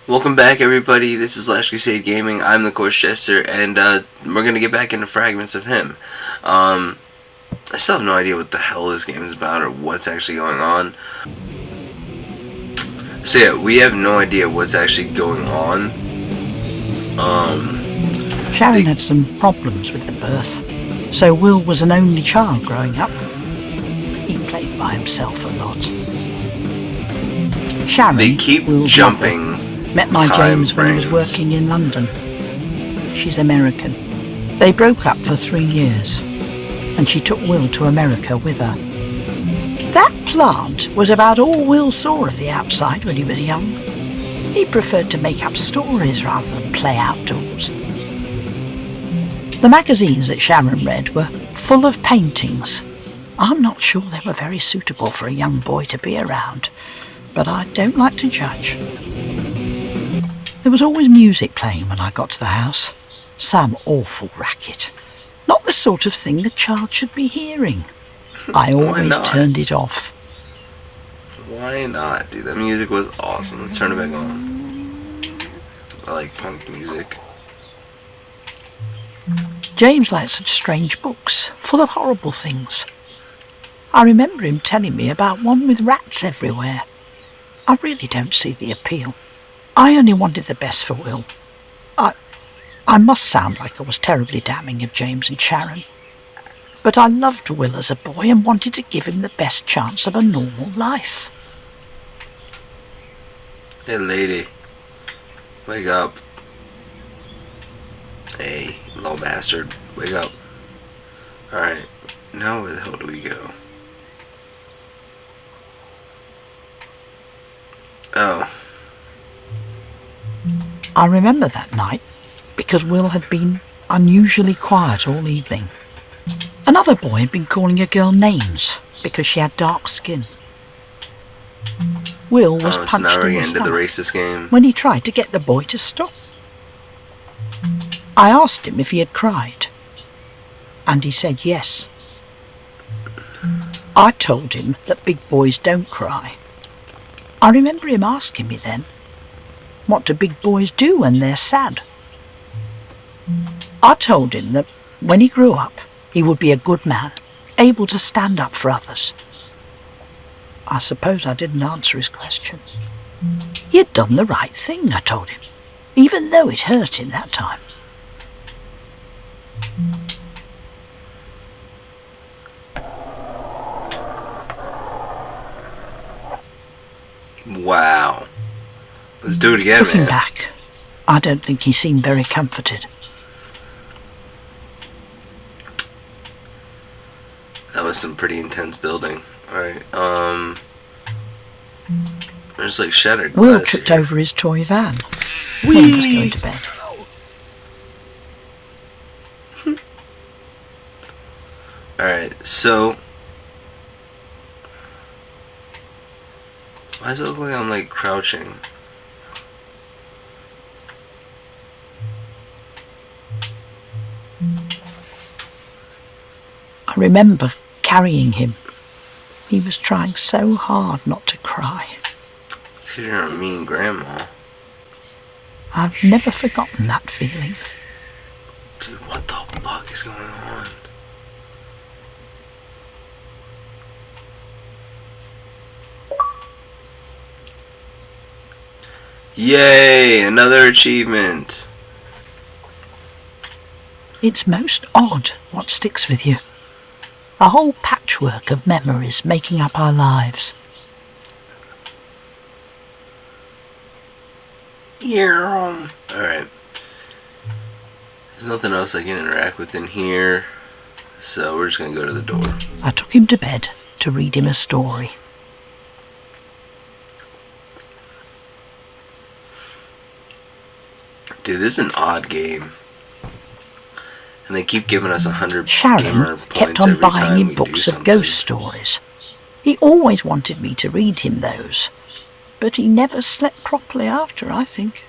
Welcome back, everybody. This is Last Crusade Gaming. I'm the course jester, and we're gonna get back into Fragments of him. I still have no idea what the hell this game is about or what's actually going on. So yeah, we have no idea what's actually going on. Sharon had some problems with the birth, so Will was an only child growing up. He played by himself a lot. Sharon, They keep Will's jumping. mother, met my James when he was working in London. She's American. They broke up for 3 years, and she took Will to America with her. That plant was about all Will saw of the outside when he was young. He preferred to make up stories rather than play outdoors. The magazines that Sharon read were full of paintings. I'm not sure they were very suitable for a young boy to be around, but I don't like to judge. There was always music playing when I got to the house. Some awful racket. Not the sort of thing a child should be hearing. I always turned it off. Why not, dude? That music was awesome. Let's turn it back on. I like punk music. James liked such strange books, full of horrible things. I remember him telling me about one with rats everywhere. I really don't see the appeal. I only wanted the best for Will. I must sound like I was terribly damning of James and Sharon, but I loved Will as a boy and wanted to give him the best chance of a normal life. Hey, lady. Wake up. Hey, little bastard. Wake up. Alright, now where the hell do we go? Oh. I remember that night because Will had been unusually quiet all evening. Another boy had been calling a girl names because she had dark skin. Will was so punched now we're in the into the stomach racist game. when he tried to get the boy to stop. I asked him if he had cried, and he said yes. I told him that big boys don't cry. I remember him asking me then, what do big boys do when they're sad? I told him that when he grew up, he would be a good man, able to stand up for others. I suppose I didn't answer his question. He had done the right thing, I told him, even though it hurt him that time. Wow. Let's do it again, Looking man. back, I don't think he seemed very comforted. That was some pretty intense building. Alright, there's like shattered glass. Will tripped here. over his toy van when he was going to bed. Alright, so why does it look like I'm like crouching? I remember carrying him. He was trying so hard not to cry. It's 'cause you're a mean grandma. I've never forgotten that feeling. Dude, what the fuck is going on? Yay, another achievement. It's most odd what sticks with you. A whole patchwork of memories making up our lives. Alright. There's nothing else I can interact with in here, so we're just gonna go to the door. I took him to bed to read him a story. Dude, this is an odd game. And they keep giving us 100 gamer Sharon points kept on every buying time him we books do of something. ghost stories. He always wanted me to read him those, but he never slept properly after, I think.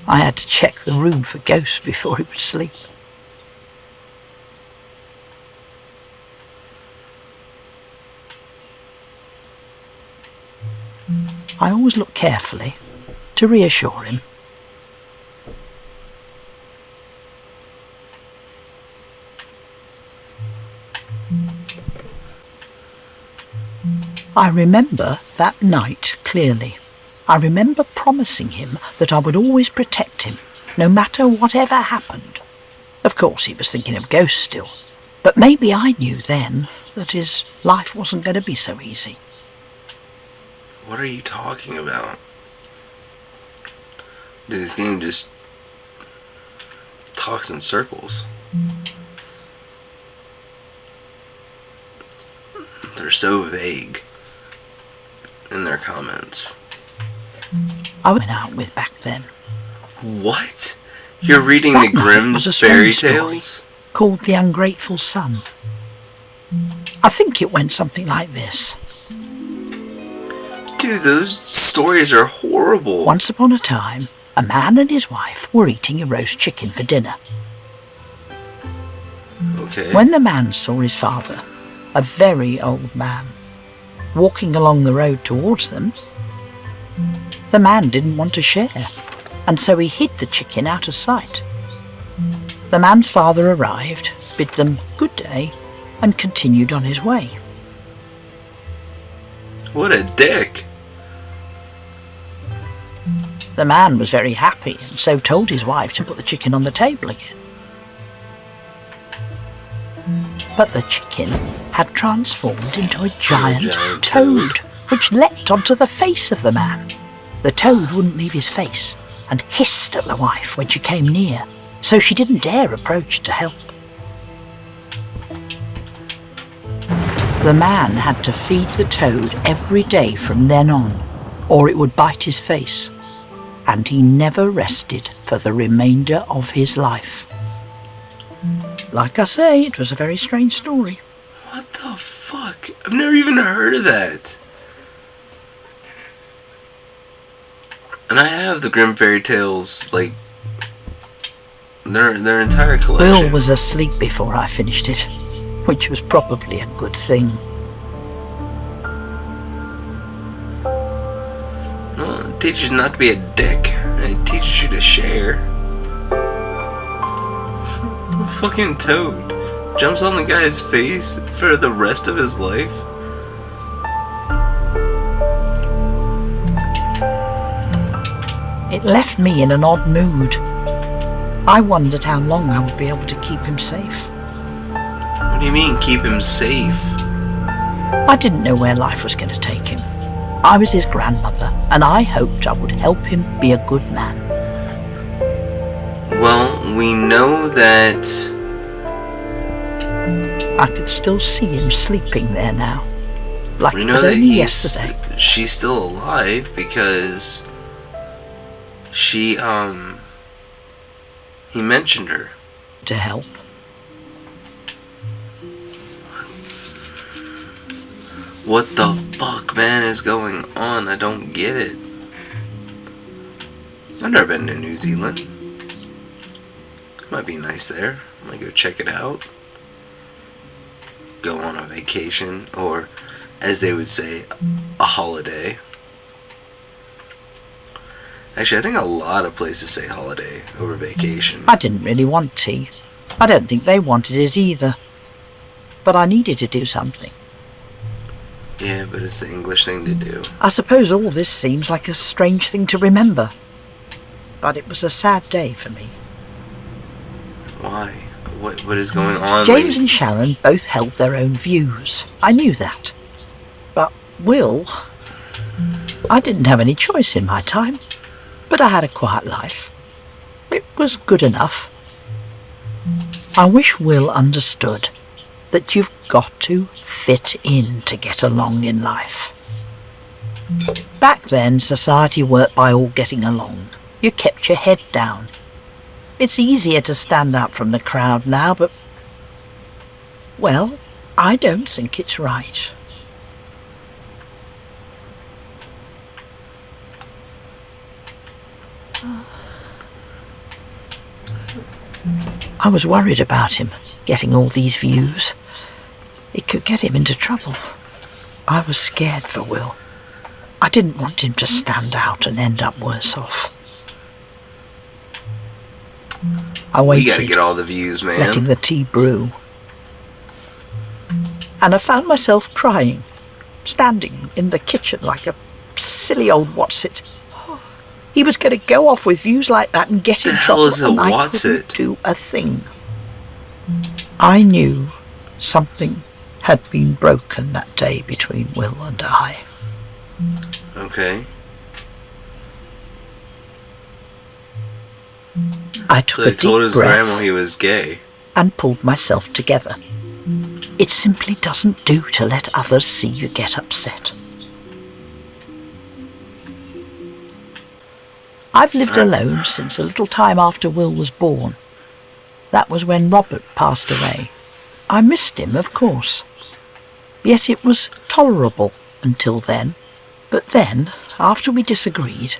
I had to check the room for ghosts before he would sleep. I always look carefully to reassure him. I remember that night clearly. I remember promising him that I would always protect him, no matter whatever happened. Of course, he was thinking of ghosts still, but maybe I knew then that his life wasn't going to be so easy. What are you talking about? This game just talks in circles. They're so vague in their comments. I went out with back then. What? You're reading That the night Grimm was a fairy strange story tales? Called The Ungrateful Son. I think it went something like this. Dude, those stories are horrible. Once upon a time, a man and his wife were eating a roast chicken for dinner. Okay. When the man saw his father, a very old man, walking along the road towards them, the man didn't want to share, and so he hid the chicken out of sight. The man's father arrived, bid them good day, and continued on his way. What a dick. The man was very happy, and so told his wife to put the chicken on the table again. But the chicken had transformed into a giant toad, which leapt onto the face of the man. The toad wouldn't leave his face, and hissed at the wife when she came near, so she didn't dare approach to help. The man had to feed the toad every day from then on, or it would bite his face, and he never rested for the remainder of his life. Like I say, it was a very strange story. What the fuck? I've never even heard of that. And I have the Grimm fairy tales, like, their entire collection. Will was asleep before I finished it, which was probably a good thing. Well, it teaches you not to be a dick, and it teaches you to share. Fucking toad jumps on the guy's face for the rest of his life. It left me in an odd mood. I wondered how long I would be able to keep him safe. What do you mean, keep him safe? I didn't know where life was going to take him. I was his grandmother, and I hoped I would help him be a good man. Well, we know that I could still see him sleeping there now, like we it know was that only yesterday. she's still alive because he mentioned her. To help. What the fuck, man, is going on? I don't get it. I've never been to New Zealand. Might be nice there. Might go check it out. Go on a vacation, or as they would say, a holiday. Actually, I think a lot of places say holiday over vacation. I didn't really want tea. I don't think they wanted it either. But I needed to do something. Yeah, but it's the English thing to do. I suppose all this seems like a strange thing to remember. But it was a sad day for me. Why? What is going on? James and Sharon both held their own views. I knew that. But Will... I didn't have any choice in my time. But I had a quiet life. It was good enough. I wish Will understood that you've got to fit in to get along in life. Back then, society worked by all getting along. You kept your head down. It's easier to stand up from the crowd now, but... well, I don't think it's right. I was worried about him, getting all these views. It could get him into trouble. I was scared for Will. I didn't want him to stand out and end up worse off. I waited, You gotta get all the views, man. letting the tea brew. And I found myself crying, standing in the kitchen like a silly old what's-it. He was going to go off with views like that and get in trouble, and I couldn't do a thing. I knew something had been broken that day between Will and I. Okay. I took So he a told deep his grandma breath he was gay. and pulled myself together. It simply doesn't do to let others see you get upset. I've lived alone since a little time after Will was born. That was when Robert passed away. I missed him, of course. Yet it was tolerable until then. But then, after we disagreed,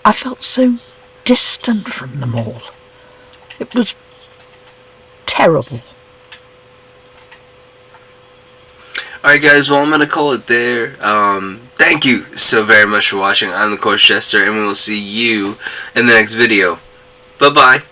I felt so distant from them all. It was terrible. Alright guys, well I'm gonna call it there. Thank you so very much for watching. I'm the Course Jester, and we will see you in the next video. Bye bye.